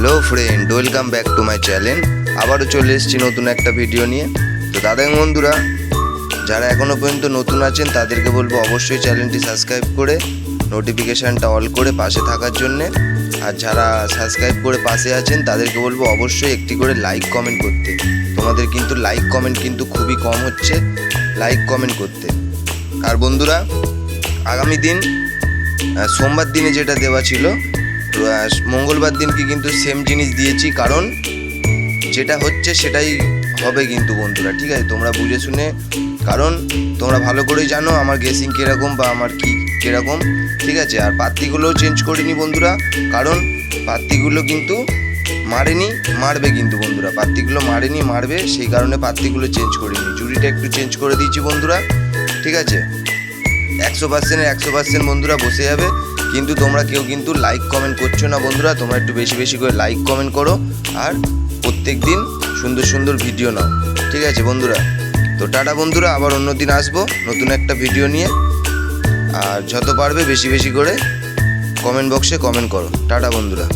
Hello friend, welcome back to my channel. আবারও চলে এসেছি নতুন একটা ভিডিও নিয়ে। তো দাদা বন্ধুরা, যারা এখনও পর্যন্ত নতুন আছেন তাদেরকে বলবো অবশ্যই চ্যানেলটি সাবস্ক্রাইব করে নোটিফিকেশানটা অল করে পাশে থাকার জন্যে। আর যারা সাবস্ক্রাইব করে পাশে আছেন তাদেরকে বলবো অবশ্যই একটি করে লাইক কমেন্ট করতে। তোমাদের কিন্তু লাইক কমেন্ট কিন্তু খুবই কম হচ্ছে, লাইক কমেন্ট করতে। আর বন্ধুরা, আগামী দিন সোমবার দিনে যেটা দেওয়া ছিল, মঙ্গলবার দিনকে কিন্তু সেম জিনিস দিয়েছি, কারণ যেটা হচ্ছে সেটাই হবে কিন্তু বন্ধুরা, ঠিক আছে? তোমরা বুঝে শুনে, কারণ তোমরা ভালো করেই জানো আমার গেসিং কীরকম বা আমার কী কীরকম, ঠিক আছে? আর পাত্তিগুলোও চেঞ্জ করিনি বন্ধুরা, কারণ পাত্তিগুলো কিন্তু মারবে কিন্তু বন্ধুরা, পাত্তিগুলো মারবে, সেই কারণে পাত্তিগুলো চেঞ্জ করিনি। জুড়িটা একটু চেঞ্জ করে দিয়েছি বন্ধুরা, ঠিক আছে? 100% বন্ধুরা বসে যাবে। কিন্তু তোমরা কেউ কিন্তু লাইক কমেন্ট করছো না বন্ধুরা, তোমরা একটু বেশি বেশি করে লাইক কমেন্ট করো আর প্রত্যেক দিন সুন্দর সুন্দর ভিডিও নাও, ঠিক আছে বন্ধুরা? তো টাটা বন্ধুরা, আবার অন্য দিন আসবো নতুন একটা ভিডিও নিয়ে। আর যত পারবে বেশি বেশি করে কমেন্ট বক্সে কমেন্ট করো। টাটা বন্ধুরা।